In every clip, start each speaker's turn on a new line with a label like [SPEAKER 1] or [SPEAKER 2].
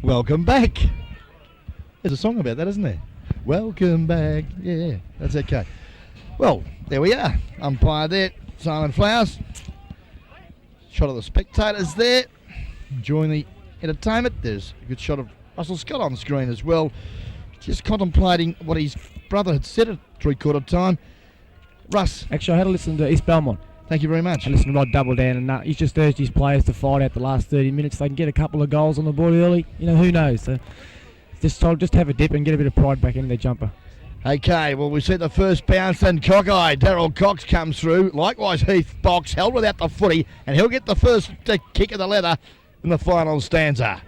[SPEAKER 1] Welcome back. There's a song about that, isn't there? Welcome back. Yeah, that's okay. Well, there we are. Umpire there, Simon Flowers. Shot of the spectators there, enjoying the entertainment. There's a good shot of Russell Scott on screen as well, just contemplating what his brother had said at three-quarter time. Russ.
[SPEAKER 2] Actually, I had to listen to East Belmont.
[SPEAKER 1] Thank you very much.
[SPEAKER 2] I listened to Rod Double Down, and he's just urged his players to fight out the last 30 minutes. They can get a couple of goals on the board early. You know, who knows? So just have a dip and get a bit of pride back in their jumper.
[SPEAKER 1] Okay, well, we see the first bounce, and Cockeye, Daryl Cox comes through. Likewise, Heath Box held without the footy, and he'll get the first kick of the leather in the final stanza.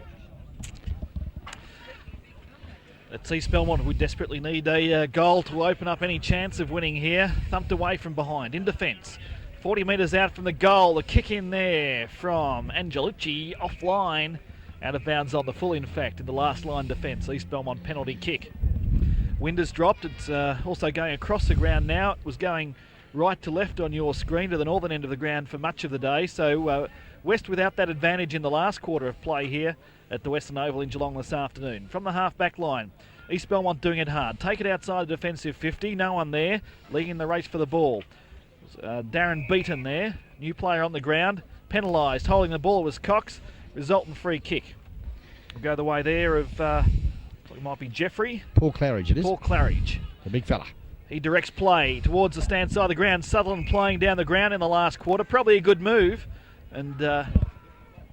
[SPEAKER 3] It's East Belmont who desperately need a goal to open up any chance of winning here. Thumped away from behind, in defence. 40 metres out from the goal, the kick in there from Angelucci, offline, out of bounds on the full, in fact, in the last line defence. East Belmont penalty kick. Wind has dropped, it's also going across the ground now. It was going right to left on your screen to the northern end of the ground for much of the day, so West without that advantage in the last quarter of play here at the Western Oval in Geelong this afternoon. From the half-back line, East Belmont doing it hard. Take it outside the defensive 50, no one there, leading the race for the ball. Darren Beaton there, new player on the ground, penalised, holding the ball was Cox, resultant free kick. We'll go the way there of, it might be Jeffrey.
[SPEAKER 1] Paul Claridge it is.
[SPEAKER 3] Paul Claridge.
[SPEAKER 1] The big fella.
[SPEAKER 3] He directs play towards the stand side of the ground. Sutherland playing down the ground in the last quarter, probably a good move. And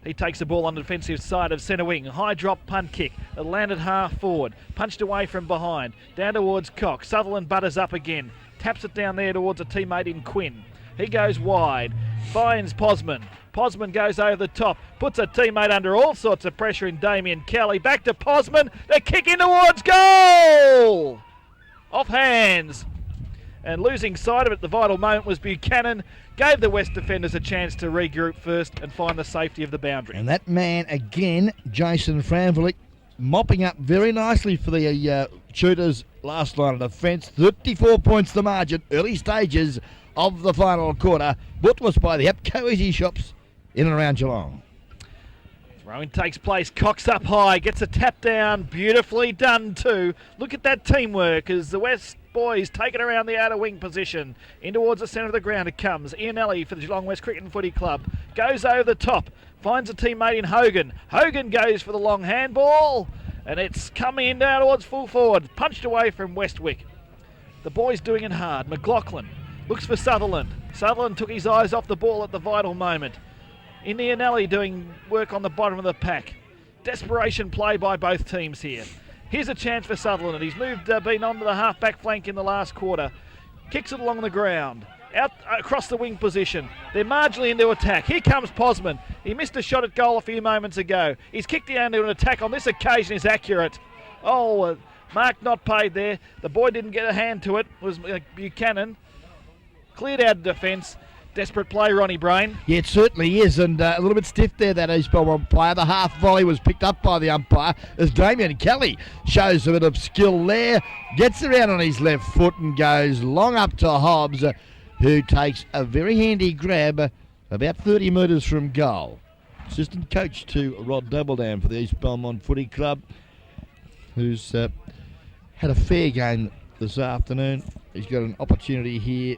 [SPEAKER 3] he takes the ball on the defensive side of centre wing. High drop punt kick. It landed half forward. Punched away from behind. Down towards Cox. Sutherland butters up again. Taps it down there towards a teammate in Quinn. He goes wide. Finds Posman. Posman goes over the top. Puts a teammate under all sorts of pressure in Damien Kelly. Back to Posman. The kick in towards goal! Off hands. And losing sight of it, the vital moment was Buchanan. Gave the West defenders a chance to regroup first and find the safety of the boundary.
[SPEAKER 1] And that man again, Jason Franvelick, mopping up very nicely for the shooters last line of defence. 34 points the margin, early stages of the final quarter. Bought was by the Epco Easy Shops in and around Geelong.
[SPEAKER 3] Throw-in takes place, Cox up high, gets a tap down, beautifully done too. Look at that teamwork as the West boys take it around the outer wing position. In towards the centre of the ground it comes. Ianelli for the Geelong West Cricket and Footy Club. Goes over the top, finds a teammate in Hogan. Hogan goes for the long handball, and it's coming in down towards full forward. Punched away from Westwick. The boys doing it hard. McLaughlin looks for Sutherland. Sutherland took his eyes off the ball at the vital moment. Ianelli doing work on the bottom of the pack. Desperation play by both teams here. Here's a chance for Sutherland. He's been onto the half-back flank in the last quarter. Kicks it along the ground. Out across the wing position. They're marginally into attack. Here comes Posman. He missed a shot at goal a few moments ago. He's kicked down to an attack on this occasion is accurate. Oh, mark not paid there. The boy didn't get a hand to it. It was Buchanan. Cleared out of defence. Desperate play, Ronnie Brain.
[SPEAKER 1] Yeah, it certainly is, and a little bit stiff there, that East Belmont player. The half volley was picked up by the umpire as Damien Kelly shows a bit of skill there. Gets around on his left foot and goes long up to Hobbs, who takes a very handy grab about 30 metres from goal. Assistant coach to Rod Doubledown for the East Belmont Footy Club, who's had a fair game this afternoon. He's got an opportunity here.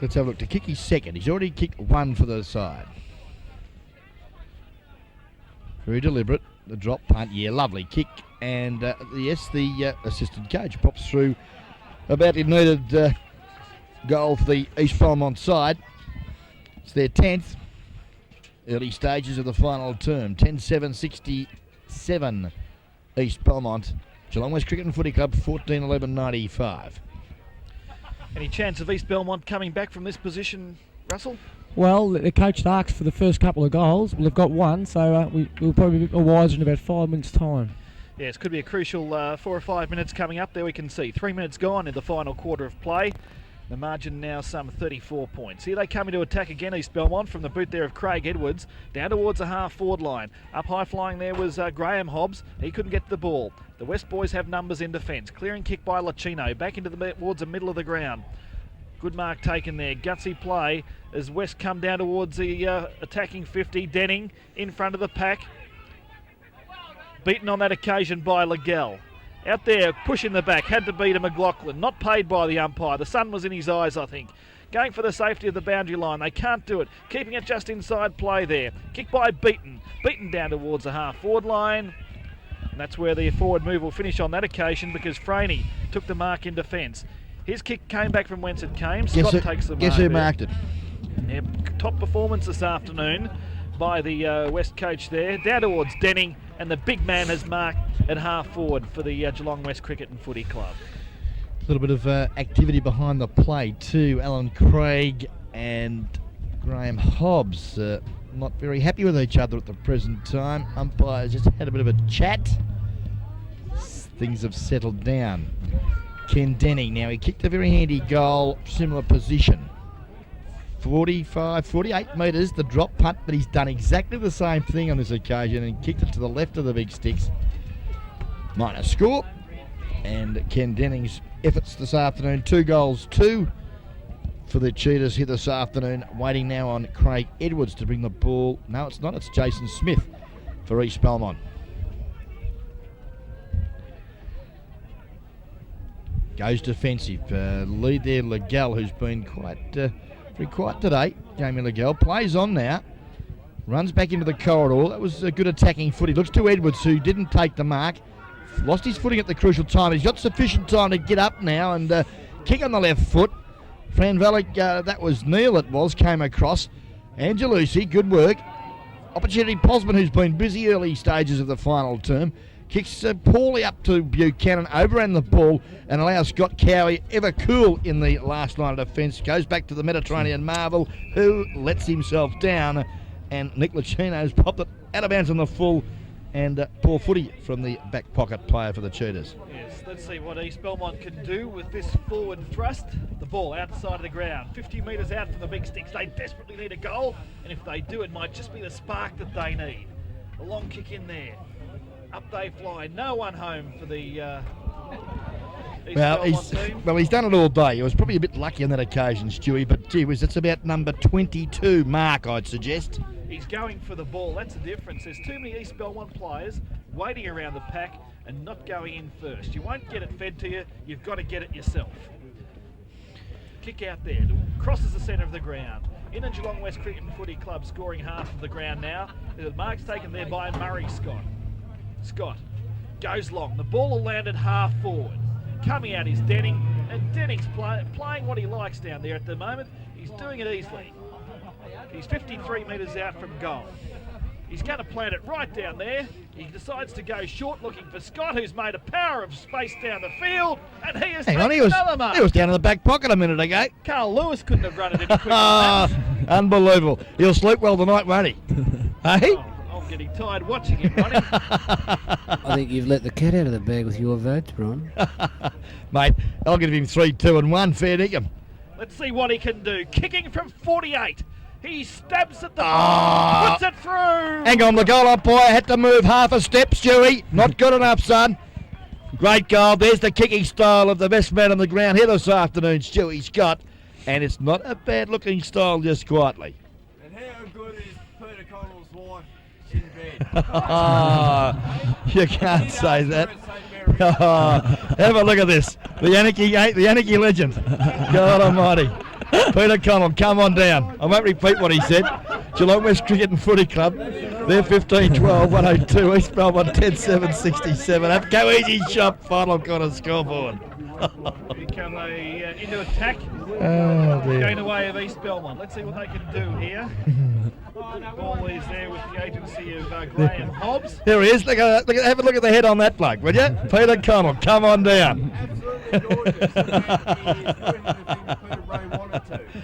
[SPEAKER 1] Let's have a look to kick his second. He's already kicked one for the side. Very deliberate. The drop punt. Yeah, lovely kick. And yes, the assistant coach pops through a badly needed goal for the East Belmont side. It's their 10th. Early stages of the final term. 10-7-67 East Belmont. Geelong West Cricket and Footy Club 14-11-95.
[SPEAKER 3] Any chance of East Belmont coming back from this position, Russell?
[SPEAKER 2] Well, the coach asked for the first couple of goals. Well, they've got one, so we'll probably be a bit more wiser in about 5 minutes' time.
[SPEAKER 3] Yes, could be a crucial 4 or 5 minutes coming up. There we can see 3 minutes gone in the final quarter of play. The margin now some 34 points. Here they come into attack again, East Belmont, from the boot there of Craig Edwards, down towards the half-forward line. Up high flying there was Graham Hobbs. He couldn't get to the ball. The West boys have numbers in defence. Clearing kick by Lacino, back into towards the middle of the ground. Good mark taken there. Gutsy play as West come down towards the attacking 50. Denning in front of the pack. Beaten on that occasion by Legel. Out there, pushing the back, had to beat a McLaughlin. Not paid by the umpire. The sun was in his eyes, I think. Going for the safety of the boundary line. They can't do it. Keeping it just inside play there. Kick by Beaton. Beaton down towards the half-forward line. And that's where the forward move will finish on that occasion because Franey took the mark in defence. His kick came back from whence it came. Scott takes the mark.
[SPEAKER 1] Guess who marked it?
[SPEAKER 3] Yeah, top performance this afternoon by the West coach there. Down towards Denning, and the big man has marked at half-forward for the Geelong West Cricket and Footy Club.
[SPEAKER 1] A little bit of activity behind the play too. Alan Craig and Graham Hobbs not very happy with each other at the present time. Umpires just had a bit of a chat. Things have settled down. Ken Denning, now he kicked a very handy goal, similar position. 48 metres, the drop punt, but he's done exactly the same thing on this occasion and kicked it to the left of the big sticks. Minor score. And Ken Denning's efforts this afternoon, 2 goals, 2 for the Cheetahs here this afternoon. Waiting now on Craig Edwards to bring the ball. No, it's not. It's Jason Smith for East Belmont. Goes defensive. Lead there, Legel, who's been quite very quiet today. Jamie Legel plays on now. Runs back into the corridor. That was a good attacking footy. Looks to Edwards, who didn't take the mark. Lost his footing at the crucial time. He's got sufficient time to get up now and kick on the left foot. Fran Valek, that was Neil it was, came across. Angelucci, good work. Opportunity Posman, who's been busy early stages of the final term. Kicks poorly up to Buchanan, overran the ball and allows Scott Cowie, ever cool in the last line of defence. Goes back to the Mediterranean Marvel, who lets himself down. And Nick Lucino's popped it out of bounds on the full. And poor footy from the back pocket player for the Cheetahs.
[SPEAKER 3] Yes, let's see what East Belmont can do with this forward thrust. The ball outside of the ground, 50 metres out from the big sticks. They desperately need a goal, and if they do, it might just be the spark that they need. A long kick in there. Up they fly. No one home for the East Belmont team.
[SPEAKER 1] Well, he's done it all day. He was probably a bit lucky on that occasion, Stewie, but gee whiz, it's about number 22 mark, I'd suggest.
[SPEAKER 3] He's going for the ball. That's the difference. There's too many East Belmont players waiting around the pack and not going in first. You won't get it fed to you. You've got to get it yourself. Kick out there. Crosses the centre of the ground. In and Geelong West Cricket and Footy Club scoring half of the ground now. The mark's taken there by Murray Scott. Scott goes long. The ball will land at half forward. Coming out is Denning. And Denning's playing what he likes down there at the moment. He's doing it easily. He's 53 metres out from goal. He's going to plant it right down there. He decides to go short looking for Scott, who's made a power of space down the field. And he has taken another mark.
[SPEAKER 1] He was down in the back pocket a minute ago.
[SPEAKER 3] Carl Lewis couldn't have run it any quicker than that.
[SPEAKER 1] Unbelievable. He'll sleep well tonight, won't he? Hey?
[SPEAKER 3] Oh, I'm getting tired watching him, Ronnie.
[SPEAKER 4] I think you've let the cat out of the bag with your votes, Bron.
[SPEAKER 1] Mate, I'll give him 3, 2 and 1. Fair dinkum.
[SPEAKER 3] Let's see what he can do. Kicking from 48. He stabs at the ball, puts it through.
[SPEAKER 1] Hang on, the goal umpire had to move half a step, Stewie. Not good enough, son. Great goal. There's the kicking style of the best man on the ground here this afternoon, Stewie Scott. And it's not a bad looking style, just quietly.
[SPEAKER 5] And how good is Peter Connell's wife in bed?
[SPEAKER 1] You can't say that. Have a look at this. The Yannicky legend. God almighty. Peter Connell, come on down. I won't repeat what he said. Geelong West Cricket and Footy Club. They're 15-12-102. East Belmont 10-7-67. Up go easy shot. Final corner scoreboard.
[SPEAKER 3] Here come into attack.
[SPEAKER 1] Oh, dear.
[SPEAKER 3] Going away of East Belmont. Let's see what they can do here. Ball is there with the agency of Graham Hobbs.
[SPEAKER 1] There he is. Have a look at the head on that bloke, would you? Peter Connell, come on down.
[SPEAKER 5] Absolutely gorgeous.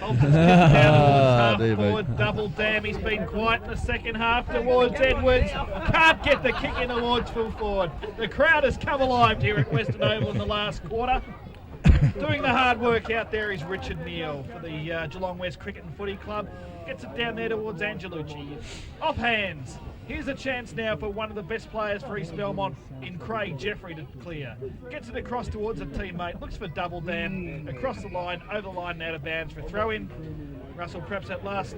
[SPEAKER 3] Hobbs has kicked down towards half forward, double dam. He's been quiet in the second half towards Edwards. Can't get the kick in towards full forward. The crowd has come alive here at Western Oval in the last quarter. Doing the hard work out there is Richard Neal for the Geelong West Cricket and Footy Club. Gets it down there towards Angelucci. Off hands. Here's a chance now for one of the best players for East Belmont in Craig Jeffrey to clear. Gets it across towards a teammate. Looks for double dam. Across the line, over the line and out of bounds for throw in. Russell, perhaps that last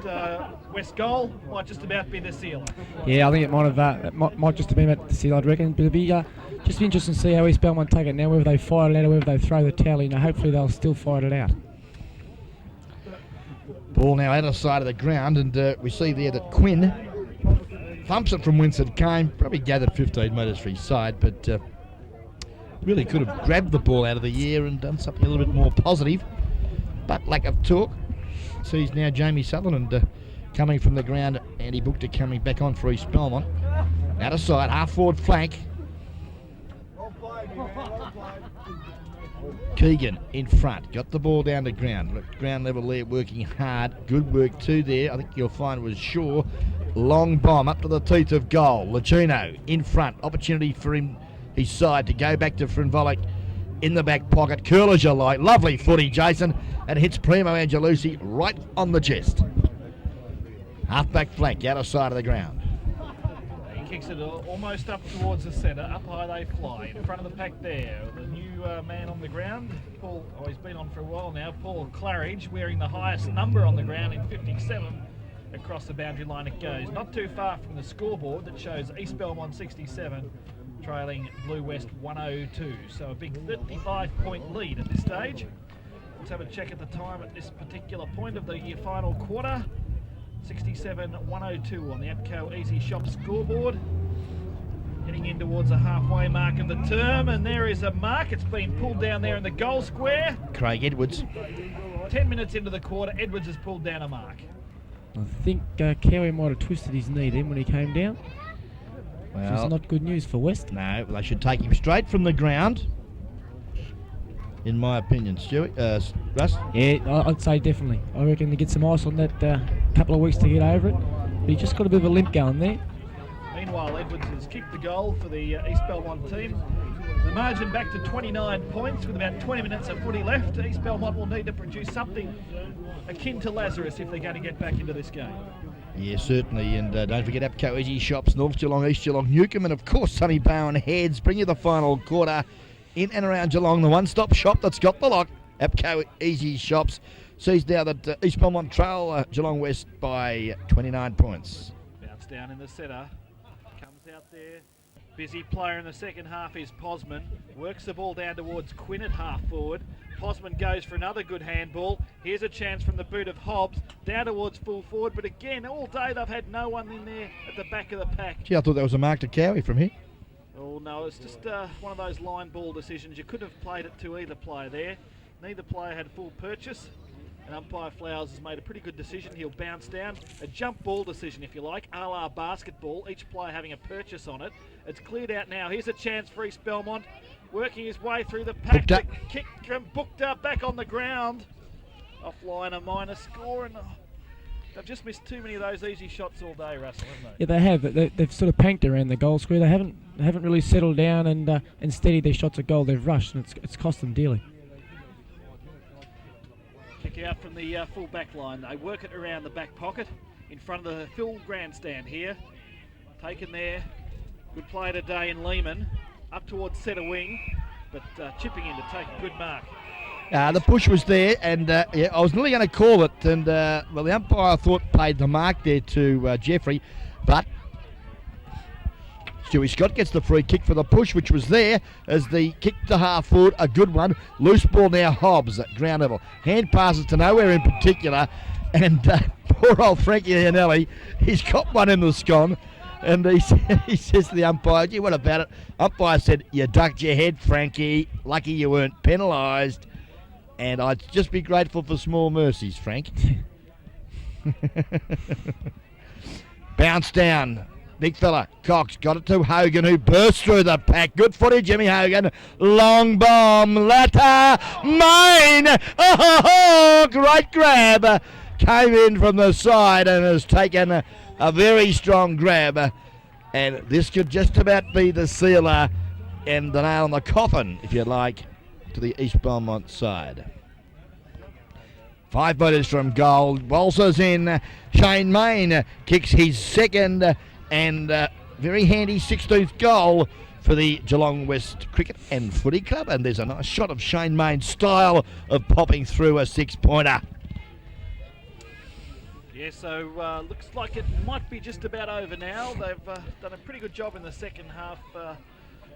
[SPEAKER 3] West goal might just about be the seal.
[SPEAKER 2] Yeah, I think it might have. It might just have been at the seal, I'd reckon. But it'll be just be interesting to see how East Belmont take it now, whether they fire it out or whether they throw the towel in. Hopefully they'll still fire it out.
[SPEAKER 1] Ball now out of side of the ground, and we see there that Quinn thumps it from whence it came. Probably gathered 15 metres for his side, but really could have grabbed the ball out of the air and done something a little bit more positive. But lack of talk. Sees now Jamie Sutherland coming from the ground. Andy Bookter coming back on for East Belmont. Out of side, half forward flank. Keegan in front, got the ball down to ground. Look, ground level there, working hard. Good work too there. I think you'll find was Shaw. Long bomb up to the teeth of goal. Lacino in front. Opportunity for him, his side, to go back to Frinvolic in the back pocket. Curl as you like. Lovely footy, Jason. And hits Primo Angelucci right on the chest. Half back flank, out of side of the ground.
[SPEAKER 3] He kicks it almost up towards the centre. Up high they fly. In front of the pack there. The new man on the ground. Paul, he's been on for a while now. Paul Claridge, wearing the highest number on the ground in 57. Across the boundary line it goes. Not too far from the scoreboard that shows East Belmont 67 trailing Blue West 102. So a big 35-point lead at this stage. Let's have a check at the time at this particular point of the final quarter. 67-102 on the APCO Easy Shop scoreboard. Heading in towards the halfway mark of the term, and there is a mark. It's been pulled down there in the goal square.
[SPEAKER 1] Craig Edwards.
[SPEAKER 3] 10 minutes into the quarter, Edwards has pulled down a mark.
[SPEAKER 2] I think Cowie might have twisted his knee then when he came down. Which is not good news for West.
[SPEAKER 1] No, they should take him straight from the ground, in my opinion. Stuart, Russ?
[SPEAKER 2] Yeah, I'd say definitely. I reckon to get some ice on that couple of weeks to get over it. But he just got a bit of a limp going there.
[SPEAKER 3] Meanwhile, Edwards has kicked the goal for the East Belmont team. The margin back to 29 points with about 20 minutes of footy left. East Belmont will need to produce something akin to Lazarus if they're going to get back into this game.
[SPEAKER 1] Yeah, certainly. And don't forget APCO Easy Shops, North Geelong, East Geelong, Newcombe, and of course Sunny Bowen Heads bring you the final quarter in and around Geelong. The one-stop shop that's got the lock. APCO Easy Shops sees now that East Belmont trail Geelong West by 29 points.
[SPEAKER 3] Bounce down in the centre. Comes out there. Busy player in the second half is Posman. Works the ball down towards Quinn at half forward. Posman goes for another good handball. Here's a chance from the boot of Hobbs. Down towards full forward. But again, all day they've had no one in there at the back of the pack.
[SPEAKER 1] Gee, I thought that was a mark to Cowie from here.
[SPEAKER 3] Oh, no, it's just one of those line ball decisions. You could have played it to either player there. Neither player had full purchase. And umpire Flowers has made a pretty good decision. He'll bounce down. A jump ball decision, if you like, a la basketball. Each player having a purchase on it. It's cleared out now. Here's a chance for East Belmont. Working his way through the pack. The kick from Bookter back on the ground. Offline, a minor score. And they've just missed too many of those easy shots all day, Russell, haven't they?
[SPEAKER 2] Yeah, they have. They've sort of panked around the goal square. They haven't really settled down and steadied their shots at goal. They've rushed, and it's cost them dearly.
[SPEAKER 3] Kick out from the full back line. They work it around the back pocket in front of the Phil grandstand here. Taken there. Good play today in Lehman. Up towards centre wing, but chipping in to take a good mark.
[SPEAKER 1] The push was there, and yeah, I was nearly going to call it, and well, the umpire I thought paid the mark there to Jeffrey, but Stewie Scott gets the free kick for the push, which was there as the kick to half forward, a good one. Loose ball now, Hobbs at ground level. Hand passes to nowhere in particular, and poor old Frankie Iannelli, he's got one in the scone, and he says to the umpire, gee, what about it? Umpire said, you ducked your head, Frankie. Lucky you weren't penalised. And I'd just be grateful for small mercies, Frank. Bounce down. Big fella, Cox, got it to Hogan, who bursts through the pack. Good footy, Jimmy Hogan. Long bomb, Latta, Main. Oh, great grab. Came in from the side and has taken a very strong grab. And this could just about be the sealer and the nail in the coffin, if you like, to the East Belmont side. 5 metres from goal. Walsers in. Shane Main kicks his second and very handy 16th goal for the Geelong West Cricket and Footy Club. And there's a nice shot of Shane Main's style of popping through a 6-pointer.
[SPEAKER 3] Yeah, so looks like it might be just about over now. They've done a pretty good job in the second half.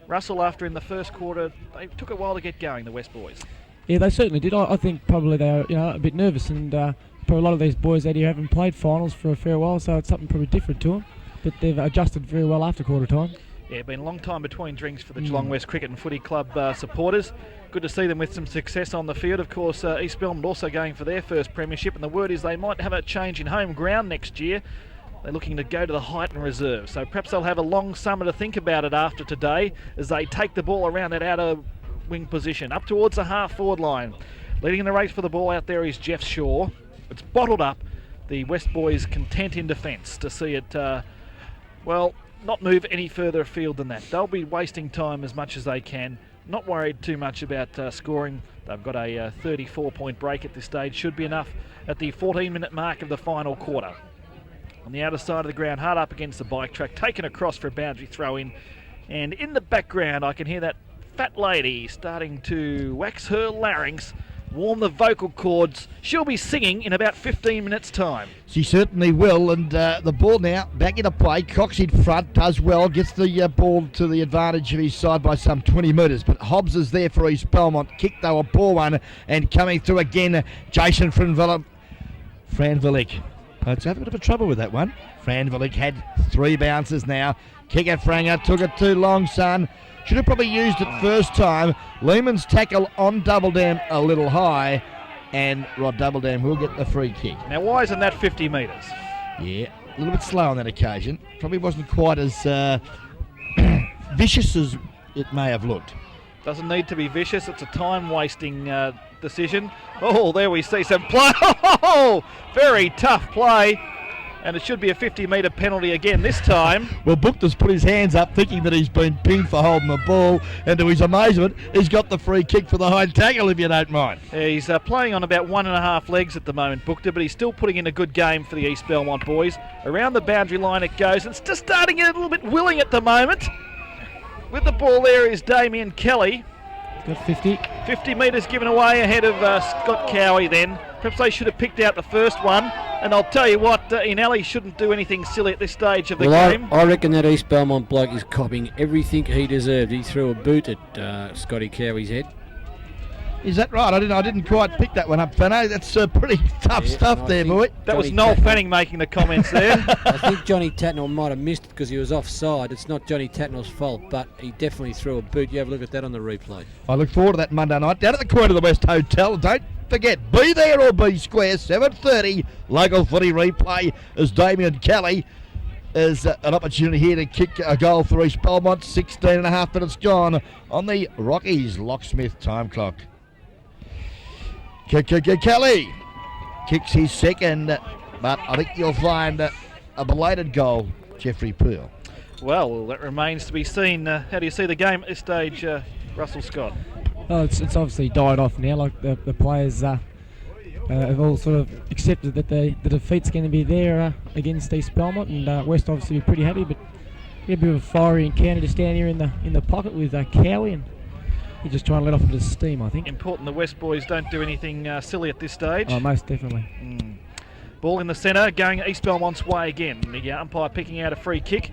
[SPEAKER 3] Russell, after in the first quarter, they took a while to get going, the West boys.
[SPEAKER 2] Yeah, they certainly did. I think probably they were, a bit nervous, and probably a lot of these boys out here haven't played finals for a fair while, so it's something probably different to them. But they've adjusted very well after quarter time.
[SPEAKER 3] Yeah, been a long time between drinks for the Geelong West Cricket and Footy Club supporters. Good to see them with some success on the field. Of course, East Belmont also going for their first premiership, and the word is they might have a change in home ground next year. They're looking to go to the Highton Reserve, so perhaps they'll have a long summer to think about it after today as they take the ball around that outer wing position up towards the half-forward line. Leading the race for the ball out there is Jeff Shaw. It's bottled up. The West boys content in defence to see it, not move any further afield than that. They'll be wasting time as much as they can. Not worried too much about scoring. They've got a 34-point break at this stage. Should be enough at the 14-minute mark of the final quarter. On the outer side of the ground, hard up against the bike track, taken across for a boundary throw in. And in the background, I can hear that fat lady starting to wax her larynx, warm the vocal cords. She'll be singing in about 15 minutes' time.
[SPEAKER 1] She certainly will, and the ball now back into play. Cox in front, does well, gets the ball to the advantage of his side by some 20 metres, but Hobbs is there for East Belmont. Kick though, a poor one, and coming through again, Jason Franvilic. It's having a bit of trouble with that one. Franvilic had 3 bounces now. Kick at Franger, took it too long, son. Should have probably used it first time. Lehman's tackle on Double Dam a little high, and Rod Double Dam will get the free kick.
[SPEAKER 3] Now, why isn't that 50 metres?
[SPEAKER 1] Yeah, a little bit slow on that occasion. Probably wasn't quite as vicious as it may have looked.
[SPEAKER 3] Doesn't need to be vicious. It's a time-wasting decision. Oh, there we see some play. Oh, very tough play. And it should be a 50-metre penalty again this time.
[SPEAKER 1] Well, Buchter's put his hands up thinking that he's been pinged for holding the ball, and to his amazement, he's got the free kick for the high tackle, if you don't mind.
[SPEAKER 3] Yeah, he's playing on about 1.5 legs at the moment, Buchter, but he's still putting in a good game for the East Belmont boys. Around the boundary line it goes. It's just starting a little bit willing at the moment. With the ball there is Damien Kelly.
[SPEAKER 2] Got 50.
[SPEAKER 3] 50 metres given away ahead of Scott Cowie then. Perhaps they should have picked out the first one. And I'll tell you what, Inelli shouldn't do anything silly at this stage of the game.
[SPEAKER 4] I reckon that East Belmont bloke is copying everything he deserved. He threw a boot at Scotty Cowie's head.
[SPEAKER 1] Is that right? I didn't quite pick that one up, Fano. That's pretty tough stuff there, boy.
[SPEAKER 3] That was Noel Fanning making the comments there.
[SPEAKER 4] I think Johnny Tatnell might have missed it because he was offside. It's not Johnny Tatnell's fault, but he definitely threw a boot. You have a look at that on the replay.
[SPEAKER 1] I look forward to that Monday night down at the Queen of the West Hotel. Don't forget, be there or be square, 7:30, local footy replay as Damien Kelly is an opportunity here to kick a goal for East Belmont. 16.5 minutes gone on the Rockies Locksmith time clock. Kelly kicks his second, but I think you'll find a belated goal, Jeffrey Pearl.
[SPEAKER 3] Well, that remains to be seen. How do you see the game at this stage, Russell Scott?
[SPEAKER 2] Oh, it's obviously died off now. Like the players have all sort of accepted that the defeat's going to be there against East Belmont, and West obviously be pretty happy. But a bit of a fiery encounter just down here in the pocket with Cowie, and he's just trying to let off a bit of steam, I think.
[SPEAKER 3] Important the West boys don't do anything silly at this stage.
[SPEAKER 2] Oh, most definitely.
[SPEAKER 3] Ball in the centre, going East Belmont's way again. The umpire picking out a free kick.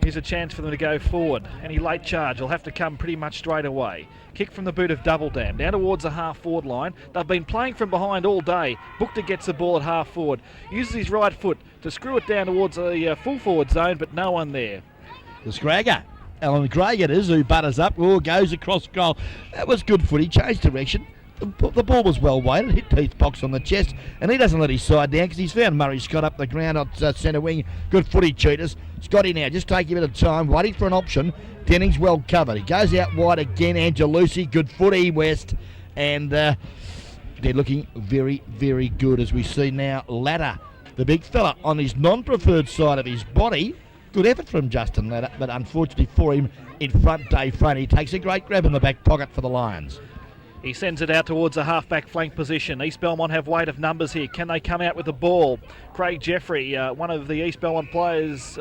[SPEAKER 3] Here's a chance for them to go forward. Any late charge will have to come pretty much straight away. Kick from the boot of Double Dam, down towards the half-forward line. They've been playing from behind all day. Buchter gets the ball at half-forward. Uses his right foot to screw it down towards the full-forward zone, but no one there.
[SPEAKER 1] The Scragger. Alan Gregg it is, who butters up, goes across goal. That was good footy, changed direction. The ball was well weighted, hit Heath Box on the chest, and he doesn't let his side down because he's found Murray Scott up the ground at centre wing. Good footy, cheaters. Scotty now just taking a bit of time, waiting for an option. Dennings well covered. He goes out wide again. Angelucci, good footy, West. And they're looking very, very good as we see now Ladder, the big fella, on his non-preferred side of his body. Good effort from Justin Ladder, but unfortunately for him, in front, Dave Front, he takes a great grab in the back pocket for the Lions.
[SPEAKER 3] He sends it out towards a half-back flank position. East Belmont have weight of numbers here. Can they come out with the ball? Craig Jeffrey, one of the East Belmont players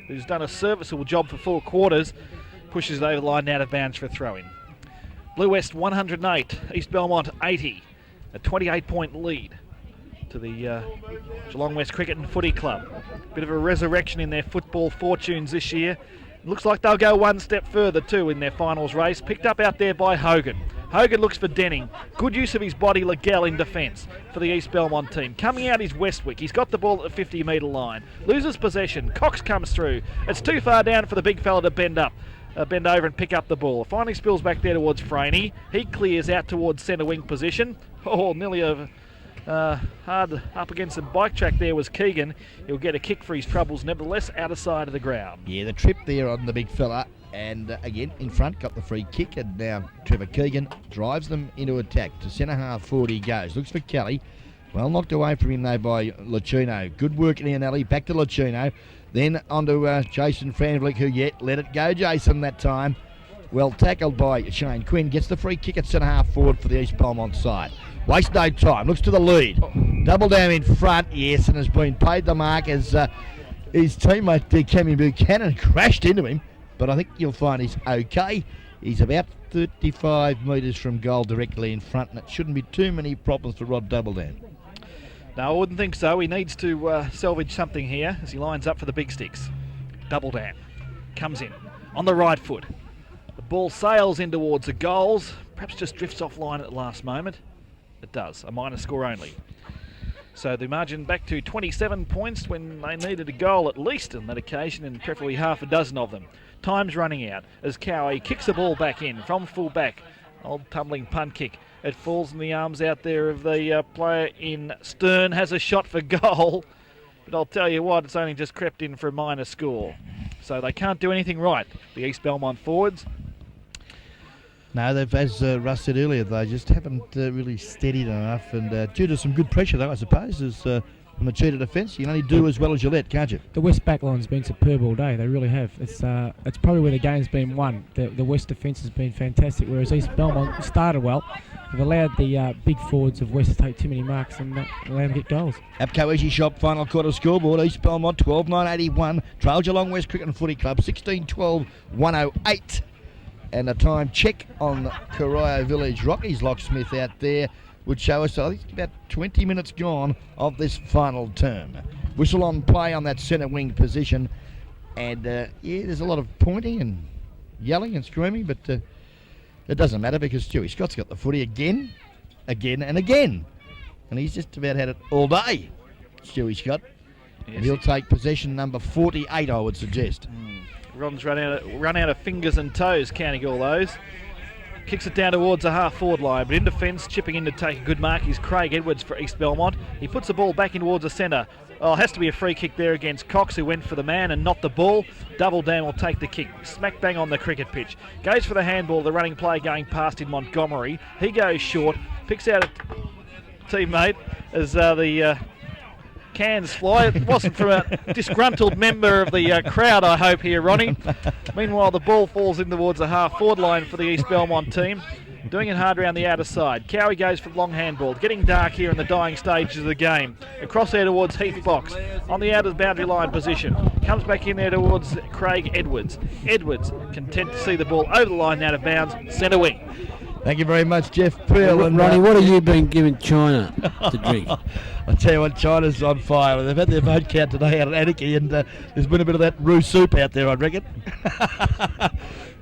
[SPEAKER 3] who's done a serviceable job for 4 quarters, pushes it over the line out of bounds for a throw-in. Blue West 108, East Belmont 80, a 28-point lead. to the Geelong West Cricket and Footy Club. Bit of a resurrection in their football fortunes this year. Looks like they'll go one step further too in their finals race. Picked up out there by Hogan. Hogan looks for Denning. Good use of his body, Legell in defence for the East Belmont team. Coming out is Westwick. He's got the ball at the 50-metre line. Loses possession. Cox comes through. It's too far down for the big fella to bend over and pick up the ball. Finally spills back there towards Franey. He clears out towards centre wing position. Oh, nearly over. Hard up against the bike track there was Keegan. He'll get a kick for his troubles, nevertheless, out of side of the ground.
[SPEAKER 1] Yeah, the trip there on the big fella, and again in front got the free kick, and now Trevor Keegan drives them into attack. To centre half forward he goes. Looks for Kelly. Well knocked away from him though by Luchino. Good work in the alley. Back to Luchino. Then onto Jason Franvlick, who yet let it go, Jason, that time. Well tackled by Shane Quinn. Gets the free kick at centre half forward for the East Belmont side. Waste no time. Looks to the lead. Double down in front, yes, and has been paid the mark as his teammate Cammy Buchanan crashed into him. But I think you'll find he's okay. He's about 35 metres from goal directly in front, and it shouldn't be too many problems for Rod Doubledown.
[SPEAKER 3] No, I wouldn't think so. He needs to salvage something here as he lines up for the big sticks. Doubledown comes in on the right foot. The ball sails in towards the goals. Perhaps just drifts offline at the last moment. It does. A minor score only. So the margin back to 27 points when they needed a goal at least on that occasion, and preferably half a dozen of them. Time's running out as Cowie kicks the ball back in from full back. Old tumbling punt kick. It falls in the arms out there of the player in Stern. Has a shot for goal. But I'll tell you what, it's only just crept in for a minor score. So they can't do anything right, the East Belmont forwards.
[SPEAKER 1] No, they've, as Russ said earlier, they just haven't really steadied enough, and due to some good pressure, though, I suppose, is from the cheated defence, you can only do as well as you let, can't you?
[SPEAKER 2] The West backline's been superb all day. They really have. It's probably where the game's been won. The West defence has been fantastic, whereas East Belmont started well. They've allowed the big forwards of West to take too many marks and allow them to get goals.
[SPEAKER 1] Apco Easy Shop final quarter scoreboard. East Belmont 12-9-81. Trail Geelong West Cricket and Footy Club 16-12-108. And a time check on Corio Village Rockies locksmith out there would show us, I think, about 20 minutes gone of this final term. Whistle on play on that centre wing position. And, yeah, there's a lot of pointing and yelling and screaming, but it doesn't matter because Stewie Scott's got the footy again and again. And he's just about had it all day, Stewie Scott. Yes. And he'll take possession number 48, I would suggest.
[SPEAKER 3] Ron's run out of fingers and toes, counting all those. Kicks it down towards the half-forward line, but in defence, chipping in to take a good mark is Craig Edwards for East Belmont. He puts the ball back in towards the centre. Oh, has to be a free kick there against Cox, who went for the man and not the ball. Doubledown will take the kick. Smack bang on the cricket pitch. Goes for the handball, the running play going past in Montgomery. He goes short, picks out a teammate as the cans fly. It wasn't from a disgruntled member of the crowd, I hope, here, Ronnie. Meanwhile, the ball falls in towards the half-forward line for the East Belmont team. Doing it hard around the outer side. Cowie goes for the long handball. Getting dark here in the dying stages of the game. Across there towards Heath Box. On the outer boundary line position. Comes back in there towards Craig Edwards. Edwards content to see the ball over the line out of bounds. Centre wing.
[SPEAKER 1] Thank you very much, Jeff Peel.
[SPEAKER 4] And Ronnie, what have you been giving China to drink?
[SPEAKER 1] I tell you what, China's on fire. They've had their vote count today out at Anarchy, and there's been a bit of that roux soup out there, I reckon.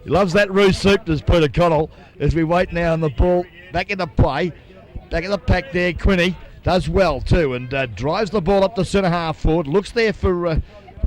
[SPEAKER 1] He loves that roux soup, does Peter Connell, as we wait now on the ball back into play. Back in the pack there, Quinny does well too, and drives the ball up the centre half forward. Looks there for,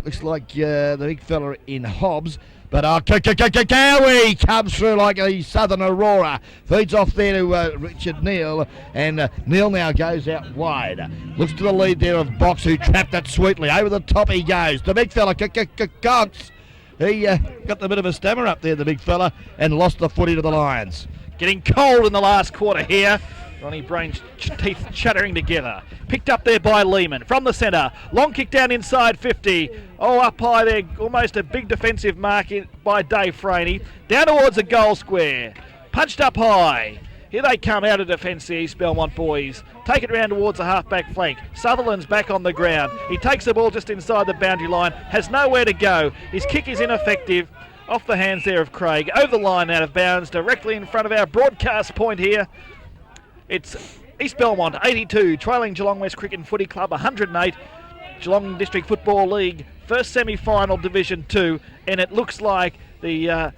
[SPEAKER 1] looks like the big fella in Hobbs. But Cowie comes through like a Southern Aurora. Feeds off there to Richard Neal. And Neal now goes out wide. Looks to the lead there of Box, who trapped it sweetly. Over the top he goes. The big fella, Cox. He got the bit of a stammer up there, the big fella, and lost the footy to the Lions.
[SPEAKER 3] Getting cold in the last quarter here. Ronnie Brain's teeth chattering together. Picked up there by Lehman from the centre. Long kick down inside 50. Oh, up high there. Almost a big defensive mark by Dave Franey. Down towards the goal square. Punched up high. Here they come out of defence, the East Belmont boys. Take it round towards the half-back flank. Sutherland's back on the ground. He takes the ball just inside the boundary line. Has nowhere to go. His kick is ineffective. Off the hands there of Craig. Over the line out of bounds. Directly in front of our broadcast point here. It's East Belmont 82, trailing Geelong West Cricket and Footy Club 108. Geelong District Football League, first semi-final Division 2, and it looks like the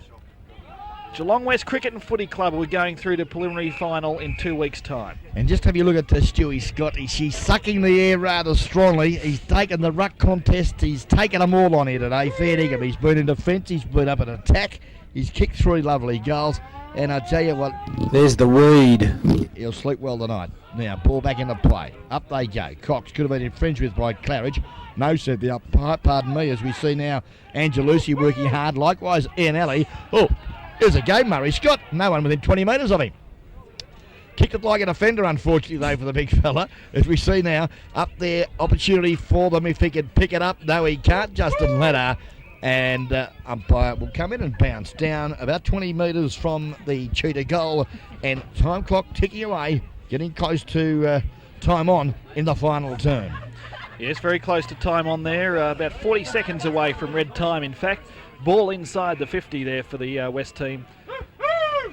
[SPEAKER 3] Geelong West Cricket and Footy Club will be going through to preliminary final in 2 weeks' time.
[SPEAKER 1] And just have you look at Stewie Scott. She's sucking the air rather strongly. He's taken the ruck contest. He's taken them all on here today. Fair dinkum. He's been in defence. He's been up in attack. He's kicked 3 lovely goals. And I tell you what,
[SPEAKER 4] There's the weed.
[SPEAKER 1] he'll sleep well tonight. Now, ball back into play. Up they go. Cox could have been infringed with by Claridge. No, said the umpire. Pardon me, as we see now Angelucci working hard. Likewise, Ian Alley. Oh, here's a game, Murray Scott. No one within 20 metres of him. Kicked it like a defender, unfortunately, though, for the big fella. As we see now, up there, opportunity for them if he can pick it up. No, he can't. Justin Ladder. And umpire will come in and bounce down about 20 metres from the Cheetah goal. And time clock ticking away, getting close to time on in the final turn.
[SPEAKER 3] Yes, very close to time on there, about 40 seconds away from red time, in fact. Ball inside the 50 there for the West team.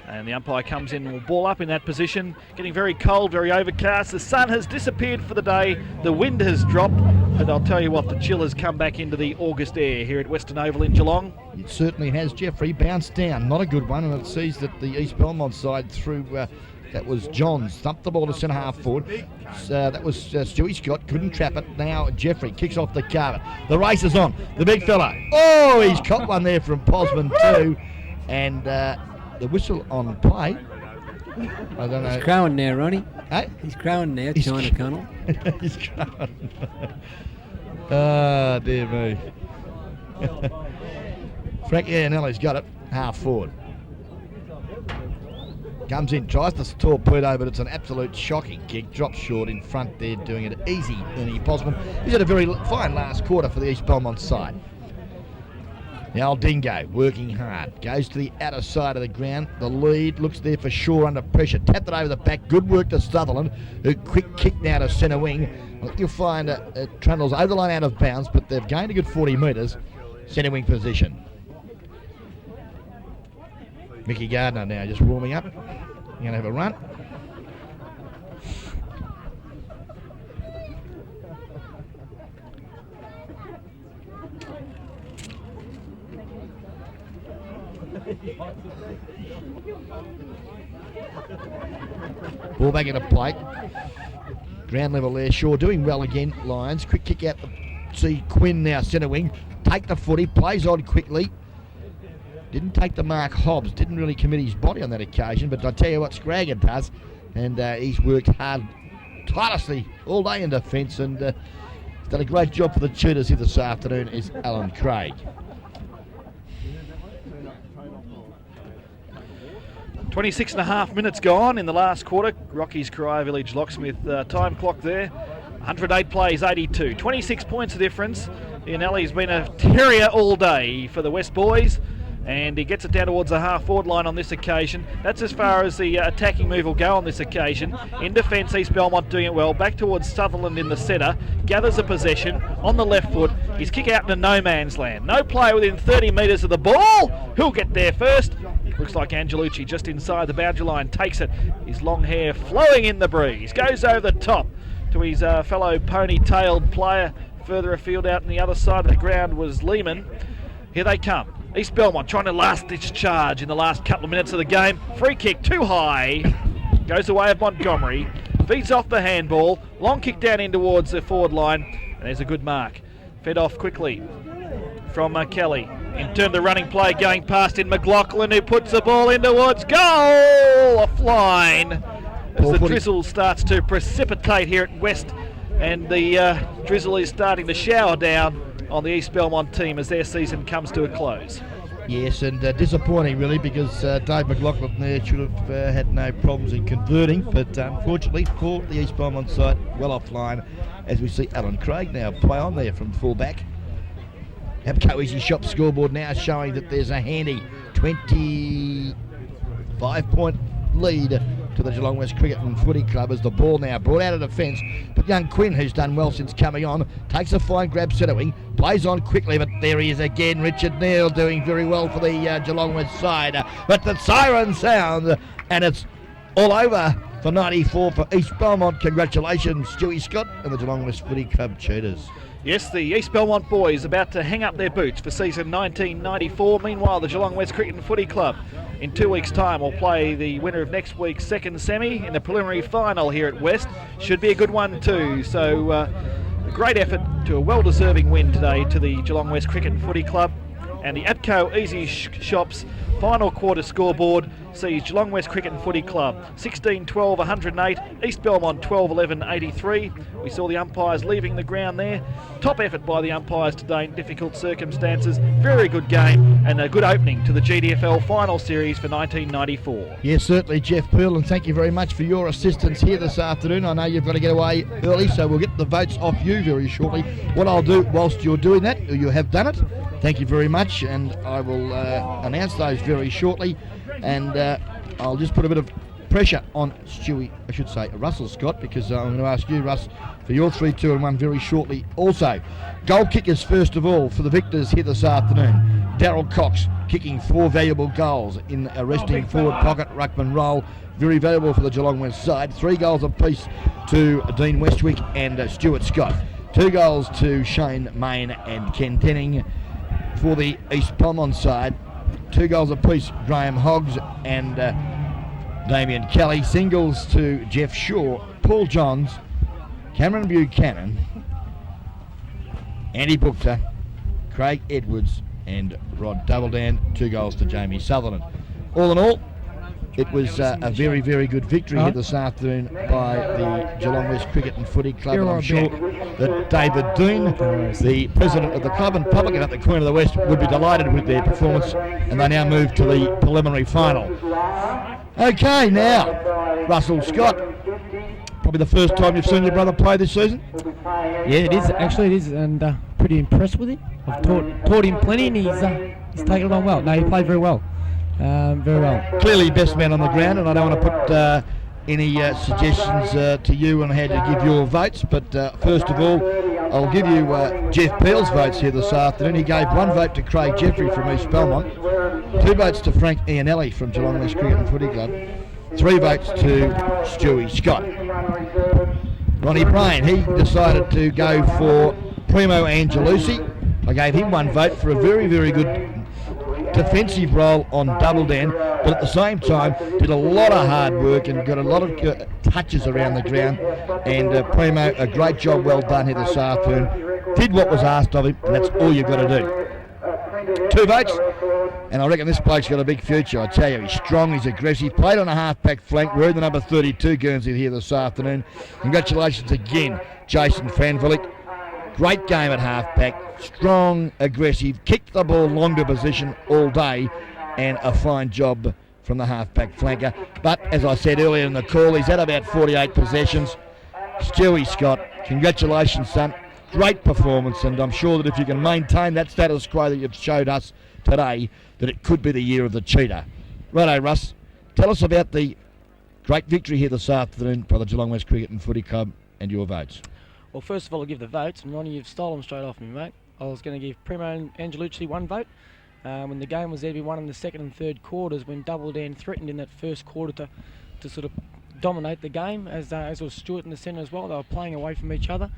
[SPEAKER 3] And the umpire comes in and will ball up in that position. Getting very cold, very overcast. The sun has disappeared for the day. The wind has dropped. But I'll tell you what, the chill has come back into the August air here at Western Oval in Geelong.
[SPEAKER 1] It certainly has. Jeffrey bounced down. Not a good one. And it sees that the East Belmont side through... that was Johns. Thumped the ball to centre half forward. That was Stewie Scott. Couldn't trap it. Now Jeffrey kicks off the carpet. The race is on. The big fella. Oh, he's caught one there from Posman too. And... the whistle on play. I don't know.
[SPEAKER 4] He's crowing now, Ronnie.
[SPEAKER 1] Hey?
[SPEAKER 4] He's crowing now, China Connell.
[SPEAKER 1] He's crowing. Oh, dear me. Frank Iannelli's got it. Half forward. Comes in, tries to torpedo, but it's an absolute shocking kick. Drops short in front there, doing it easy. Ernie Posman. He's had a very fine last quarter for the East Belmont side. The old Dingo working hard. Goes to the outer side of the ground. The lead looks there for sure under pressure. Tapped it over the back. Good work to Sutherland. A quick kick now to centre wing. I think you'll find Trundle's over the line out of bounds, but they've gained a good 40 metres. Centre wing position. Mickey Gardner now just warming up. He's going to have a run. Ball back into play. Ground level there, Shaw doing well again, Lions. Quick kick out to see Quinn now, centre wing. Take the footy, plays on quickly. Didn't take the mark Hobbs, didn't really commit his body on that occasion, but I tell you what Scraggan does, and he's worked hard, tirelessly all day in defence, and he's done a great job for the Cheetahs here this afternoon, is Alan Craig.
[SPEAKER 3] 26 and a half minutes gone in the last quarter. Rocky's Corio Village Locksmith time clock there. 108 plays, 82. 26 points of difference. Iannelli's been a terrier all day for the West boys, and he gets it down towards the half-forward line on this occasion. That's as far as the attacking move will go on this occasion. In defence, East Belmont doing it well. Back towards Sutherland in the centre. Gathers a possession on the left foot. His kick out into no man's land. No player within 30 metres of the ball. Who'll get there first? Looks like Angelucci just inside the boundary line. Takes it. His long hair flowing in the breeze. Goes over the top to his fellow pony-tailed player. Further afield out on the other side of the ground was Lehman. Here they come. East Belmont trying to last-ditch charge in the last couple of minutes of the game. Free kick too high. Goes the way of Montgomery. Feeds off the handball. Long kick down in towards the forward line. And there's a good mark. Fed off quickly from Kelly. In turn, the running play going past in McLaughlin, who puts the ball in towards goal. A flying as the drizzle starts to precipitate here at West, and the drizzle is starting to shower down on the East Belmont team as their season comes to a close.
[SPEAKER 1] Yes, and disappointing really, because Dave McLaughlin there should have had no problems in converting, but unfortunately for the East Belmont side, well offline, as we see Alan Craig now play on there from full-back. Abco Easy Shop scoreboard now showing that there's a handy 25-point lead to the Geelong West Cricket and Footy Club as the ball now brought out of defence. But young Quinn, who's done well since coming on, takes a fine grab centre wing, plays on quickly, but there he is again. Richard Neal doing very well for the Geelong West side. But the siren sounds, and it's all over for 94 for East Belmont. Congratulations, Stewie Scott and the Geelong West Footy Club Cheetahs.
[SPEAKER 3] Yes, the East Belmont boys about to hang up their boots for season 1994. Meanwhile, the Geelong West Cricket and Footy Club in 2 weeks' time will play the winner of next week's second semi in the preliminary final here at West. Should be a good one too. So a great effort to a well-deserving win today to the Geelong West Cricket and Footy Club. And the APCO Easy Shops final quarter scoreboard sees Geelong West Cricket and Footy Club 16-12 108, East Belmont 12-11 83. We saw the umpires leaving the ground there. Top effort by the umpires today in difficult circumstances. Very good game and a good opening to the GDFL final series for 1994.
[SPEAKER 1] Yes, certainly, Jeff Peel, and thank you very much for your assistance here this afternoon. I know you've got to get away early, so we'll get the votes off you very shortly. What I'll do whilst you're doing that, or you have done it, thank you very much, and I will announce those very shortly, and I'll just put a bit of pressure on Russell Scott, because I'm going to ask you, Russ, for your 3, 2 and 1 very shortly also. Goal kickers first of all for the victors here this afternoon. Darryl Cox kicking 4 valuable goals in a resting forward pocket ruckman role. Very valuable for the Geelong West side. 3 goals apiece to Dean Westwick and Stuart Scott. 2 goals to Shane Main and Ken Denning. For the East Belmont side, 2 goals apiece, Graham Hoggs and Damien Kelly. Singles to Jeff Shaw, Paul Johns, Cameron Buchanan, Andy Bookter, Craig Edwards and Rod Doubledan. 2 goals to Jamie Sutherland. All in all, it was a very, very good victory here this afternoon by the Geelong West Cricket and Footy Club. And I'm sure that David Dean, the president of the club and publican at the Queen of the West, would be delighted with their performance, and they now move to the preliminary final. Okay, now, Russell Scott, probably the first time you've seen your brother play this season?
[SPEAKER 2] Yeah, it is. Actually, it is, and pretty impressed with him. I've taught him plenty, and he's taken it on well. No, he played very well. Very well.
[SPEAKER 1] Clearly best man on the ground, and I don't want to put any suggestions to you on how to give your votes, but first of all, I'll give you Jeff Peel's votes here this afternoon. He gave 1 vote to Craig Jeffrey from East Belmont, 2 votes to Frank Ianelli from Geelong West Cricket and Footy Club, 3 votes to Stewie Scott. Ronnie Brain, he decided to go for Primo Angelucci. I gave him 1 vote for a very, very good defensive role on Doubledan, but at the same time did a lot of hard work and got a lot of touches around the ground, and Primo, a great job well done here this afternoon. Did what was asked of him, and that's all you've got to do. 2 votes, and I reckon this bloke's got a big future. I tell you, he's strong, he's aggressive, played on a half-back flank, wearing the number 32 Guernsey here this afternoon. Congratulations again, Jason Fanvilick. Great game at half-back, strong, aggressive, kicked the ball long to position all day, and a fine job from the half-back flanker. But as I said earlier in the call, he's had about 48 possessions. Stewie Scott, congratulations, son. Great performance, and I'm sure that if you can maintain that status quo that you've showed us today, that it could be the year of the cheetah. Righto, Russ, tell us about the great victory here this afternoon by the Geelong West Cricket and Footy Club and your votes.
[SPEAKER 2] Well, first of all, I'll give the votes, and Ronnie, you've stolen them straight off me, mate. I was going to give Primo Angelucci 1 vote. When the game was there to be won in the second and third quarters, when Doubledan threatened in that first quarter to sort of dominate the game, as was Stewart in the centre as well. They were playing away from each other,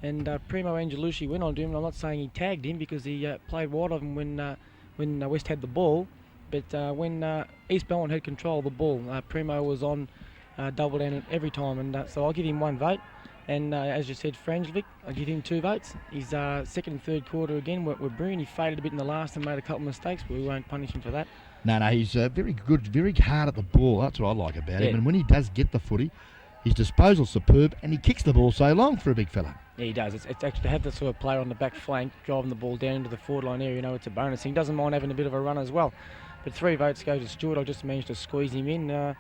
[SPEAKER 2] and Primo Angelucci went on to him. I'm not saying he tagged him, because he played wide of him when West had the ball, but when East Belmont had control of the ball, Primo was on Doubledan every time, and so I'll give him 1 vote. And as you said, Franjovic, I give him 2 votes. His second and third quarter again were brilliant. He faded a bit in the last and made a couple of mistakes, but we won't punish him for that.
[SPEAKER 1] No, he's very good, very hard at the ball. That's what I like about him. And when he does get the footy, his disposal's superb, and he kicks the ball so long for a big fella.
[SPEAKER 2] Yeah, he does. It's actually to have that sort of player on the back flank, driving the ball down into the forward line area, it's a bonus. He doesn't mind having a bit of a run as well. But 3 votes go to Stewart. I just managed to squeeze him in. A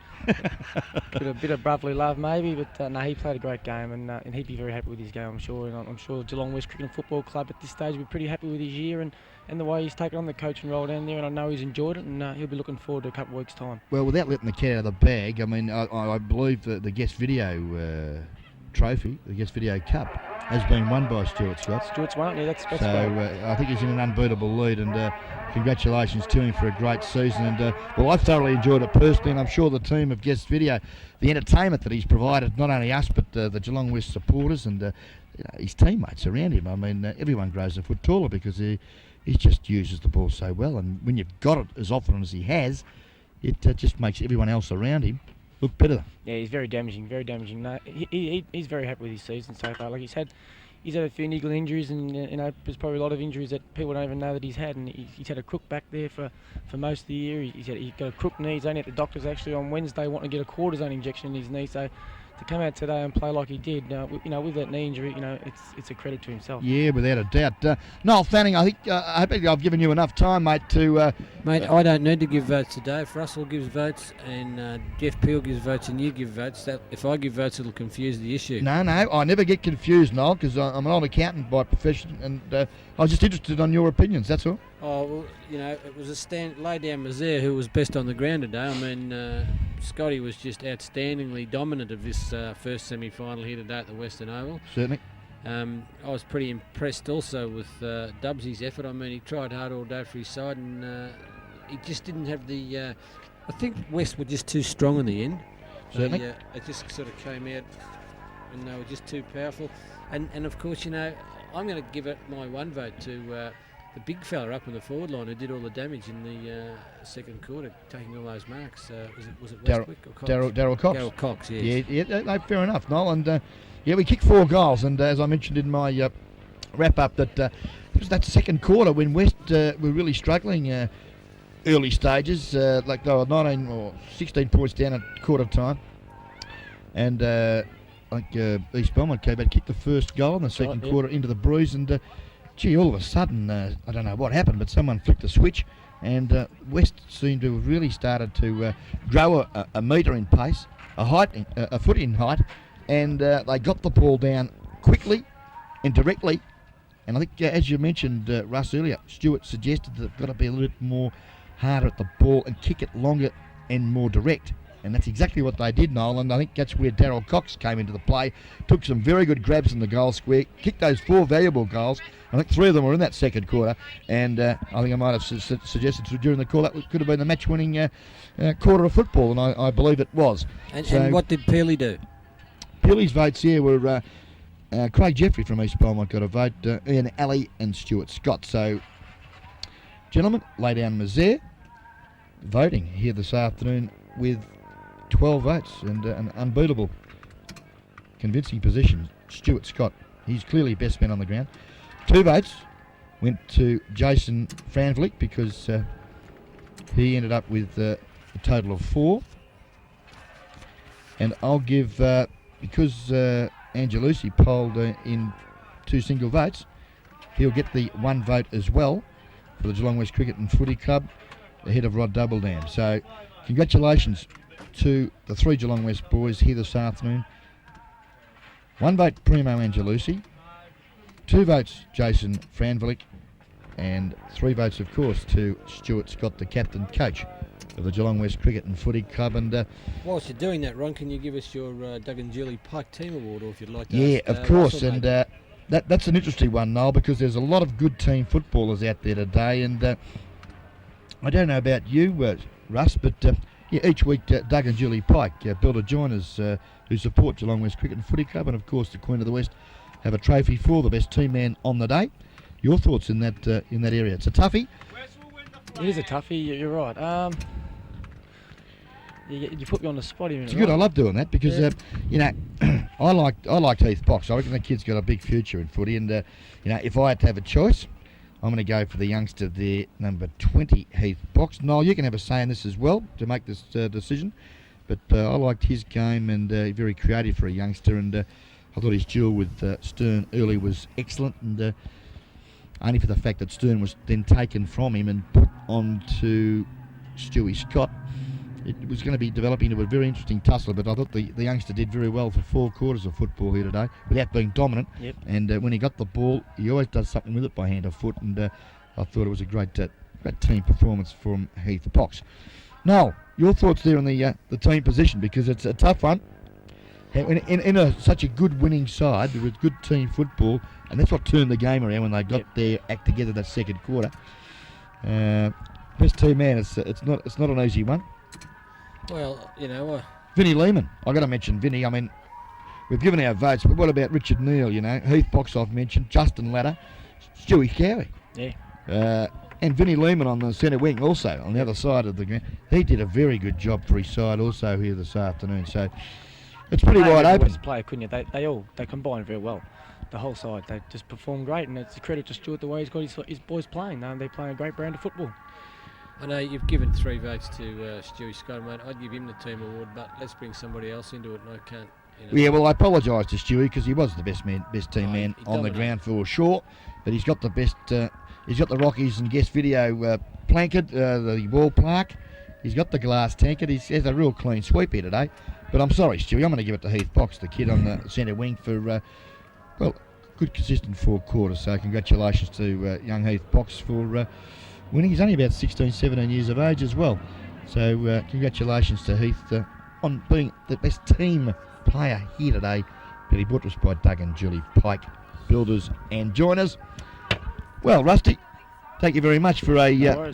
[SPEAKER 2] bit of brotherly love maybe, but no, he played a great game, and he'd be very happy with his game, I'm sure. And I'm sure Geelong West Cricket and Football Club at this stage will be pretty happy with his year and the way he's taken on the coaching role down there, and I know he's enjoyed it, and he'll be looking forward to a couple of weeks' time.
[SPEAKER 1] Well, without letting the cat out of the bag, I mean, I believe the guest video trophy, the Guest Video Cup, has been won by Stuart Scott.
[SPEAKER 2] Stuart's won it, yeah, that's
[SPEAKER 1] So
[SPEAKER 2] great.
[SPEAKER 1] I think he's in an unbeatable lead, and congratulations to him for a great season. And well, I've thoroughly enjoyed it personally, and I'm sure the team of Guest Video, the entertainment that he's provided, not only us but the Geelong West supporters and his teammates around him. I mean, everyone grows a foot taller because he just uses the ball so well, and when you've got it as often as he has, it just makes everyone else around him look better.
[SPEAKER 2] Yeah, he's very damaging, very damaging. No, he's very happy with his season so far. Like he's had a few niggling injuries, and there's probably a lot of injuries that people don't even know that he's had. And he's had a crook back there for most of the year. He's got a crook knee. He's only at the doctor's actually on Wednesday wanting to get a cortisone injection in his knee. So to come out today and play like he did, with that knee injury, it's a credit to himself.
[SPEAKER 1] Yeah, without a doubt. Noel Fanning, I think I hope I've given you enough time, mate, to.
[SPEAKER 4] Mate, I don't need to give votes today. If Russell gives votes and Jeff Peel gives votes and you give votes, if I give votes, it'll confuse the issue.
[SPEAKER 1] No, I never get confused, Noel, because I'm an old accountant by profession, and I was just interested on your opinions. That's all.
[SPEAKER 4] Oh well, it was a lay down Mazaire who was best on the ground today. I mean, Scotty was just outstandingly dominant of this first semi-final here today at the Western Oval.
[SPEAKER 1] Certainly.
[SPEAKER 4] I was pretty impressed also with Dubsy's effort. I mean, he tried hard all day for his side, and he just didn't have the. I think West were just too strong in the end.
[SPEAKER 1] Certainly.
[SPEAKER 4] It just sort of came out, and they were just too powerful. And of course, I'm going to give it my one vote to the big fella up on the forward line who did all the damage in the second quarter, taking all those marks. Was it Westwick or Cox?
[SPEAKER 1] Darryl Cox.
[SPEAKER 4] Darryl Cox, yes.
[SPEAKER 1] Yeah, no, fair enough, Noel. And we kicked 4 goals, and as I mentioned in my wrap-up, that it was that second quarter when West were really struggling early stages, like they were 19 or 16 points down at quarter time. And East Belmont came out, kicked the first goal in the second quarter into the breeze, and all of a sudden, I don't know what happened, but someone flicked a switch, and West seemed to have really started to grow a metre in pace, a foot in height, and they got the ball down quickly and directly. And I think, as you mentioned, Russ, earlier, Stuart suggested that they've got to be a little bit more harder at the ball and kick it longer and more direct. And that's exactly what they did, Noel, and I think that's where Darryl Cox came into the play, took some very good grabs in the goal square, kicked those 4 valuable goals. I think 3 of them were in that second quarter, and I think I might have suggested during the call that could have been the match-winning quarter of football, and I believe it was.
[SPEAKER 4] And what did Peely do?
[SPEAKER 1] Peely's votes here were Craig Jeffrey from East Belmont got a vote, Ian Alley and Stuart Scott. So, gentlemen, lay down Mazaire, voting here this afternoon with 12 votes and an unbeatable, convincing position. Stuart Scott, he's clearly best man on the ground. 2 votes went to Jason Franvlick because he ended up with a total of 4. And I'll give, because Angelucci polled in 2 single votes, he'll get the 1 vote as well for the Geelong West Cricket and Footy Club ahead of Rod Doubledam. So congratulations to the 3 Geelong West boys here this afternoon. 1 vote Primo Angelucci, 2 votes Jason Franvlick, and 3 votes, of course, to Stuart Scott, the captain coach of the Geelong West Cricket and Footy Club. And
[SPEAKER 4] whilst you're doing that, Ron, can you give us your Doug and Julie Pike Team Award, or if you'd like to?
[SPEAKER 1] Yeah,
[SPEAKER 4] ask,
[SPEAKER 1] of course,
[SPEAKER 4] Russell,
[SPEAKER 1] and that's an interesting one, Noel, because there's a lot of good team footballers out there today, and I don't know about you, Russ, but each week Doug and Julie Pike, Builder Joiners, who support Geelong West Cricket and Footy Club, and of course the Queen of the West, have a trophy for the best team man on the day. Your thoughts in that area? It's a toughie.
[SPEAKER 2] It is a toughie. You're right. You put me on the spot here.
[SPEAKER 1] It's good. I love doing that because I liked Heath Box. I reckon the kid's got a big future in footy, and if I had to have a choice, I'm going to go for the youngster there, number 20, Heath Box. Noel, you can have a say in this as well to make this decision, but I liked his game, and very creative for a youngster, and I thought his duel with Stern early was excellent, and only for the fact that Stern was then taken from him and put on to Stewie Scott, it was going to be developing into a very interesting tussle, but I thought the youngster did very well for 4 quarters of football here today without being dominant.
[SPEAKER 2] Yep.
[SPEAKER 1] And when he got the ball, he always does something with it by hand or foot, and I thought it was a great team performance from Heath Box. Noel, your thoughts there on the team position, because it's a tough one. in such a good winning side with good team football, and that's what turned the game around when they got their act together that second quarter. Best team man, it's not an easy one.
[SPEAKER 4] Well,
[SPEAKER 1] Vinnie Lehman, I got to mention Vinnie. I mean, we've given our votes, but what about Richard Neal? Heath Box I've mentioned, Justin Latter, Stewie Cowie.
[SPEAKER 2] Yeah.
[SPEAKER 1] And Vinnie Lehman on the centre wing also, on the other side of the ground. He did a very good job for his side also here this afternoon. So it's pretty wide open.
[SPEAKER 2] Player, couldn't you? They combined very well. The whole side, they just performed great, and it's a credit to Stuart the way he's got his boys playing. They're playing a great brand of football.
[SPEAKER 4] I know you've given 3 votes to Stewie Scott, mate. I'd give him the team award, but let's bring somebody else into it, and I can't.
[SPEAKER 1] Yeah, well, I apologise to Stewie because he was the best team man on the ground for sure, but he's got the best. He's got the Rockies and guest video planket, the wall plaque. He's got the glass tankard. He has a real clean sweep here today. But I'm sorry, Stewie. I'm going to give it to Heath Box, the kid on the centre wing, for good consistent 4 quarters. So congratulations to young Heath Box for winning. He's only about 16, 17 years of age as well. So congratulations to Heath on being the best team player here today. But he brought to us by Doug and Julie Pike, builders and joiners. Well, Rusty, thank you very much for a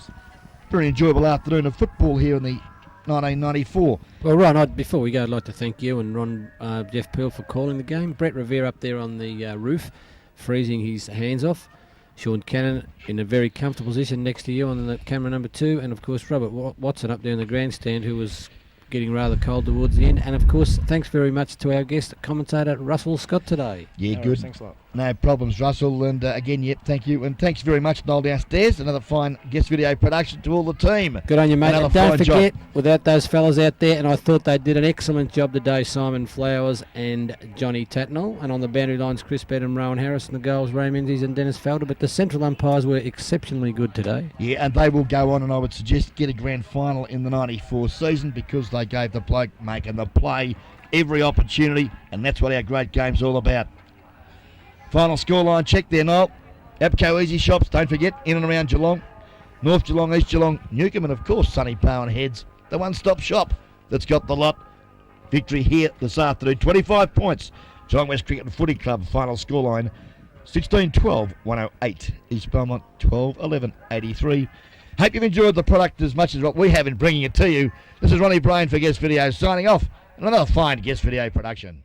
[SPEAKER 1] very enjoyable afternoon of football here in the 1994.
[SPEAKER 4] Well, Ron, before we go, I'd like to thank you and Ron, Jeff Pearl for calling the game. Brett Revere up there on the roof, freezing his hands off. Sean Cannon in a very comfortable position next to you on the camera number 2. And, of course, Robert Watson up there in the grandstand, who was getting rather cold towards the end. And, of course, thanks very much to our guest commentator, Russell Scott, today.
[SPEAKER 1] Yeah,
[SPEAKER 2] No
[SPEAKER 1] good.
[SPEAKER 2] worries, thanks a lot.
[SPEAKER 1] No problems, Russell. And again, thank you. And thanks very much, Noel Downstairs. Another fine guest video production to all the team.
[SPEAKER 4] Good on you, mate.
[SPEAKER 1] Another
[SPEAKER 4] And don't
[SPEAKER 1] fine
[SPEAKER 4] forget,
[SPEAKER 1] job.
[SPEAKER 4] without those fellas out there, and I thought they did an excellent job today, Simon Flowers and Johnny Tatnall. And on the boundary lines, Chris Bed and Rowan Harris, and the goals, Ray Menzies and Dennis Felder. But the central umpires were exceptionally good today.
[SPEAKER 1] Yeah, and they will go on, and I would suggest get a grand final in the 94 season because they gave the bloke making the play every opportunity, and that's what our great game's all about. Final scoreline check there, Noel. Abco Easy Shops, don't forget, in and around Geelong. North Geelong, East Geelong, Newcombe, and of course Sunny Bowen Heads, the one-stop shop that's got the lot. Victory here this afternoon, 25 points. Geelong West Cricket and Footy Club, final scoreline, 16-12, 108. East Belmont, 12-11, 83. Hope you've enjoyed the product as much as what we have in bringing it to you. This is Ronnie Brain for Guest Video, signing off. Another fine Guest Video production.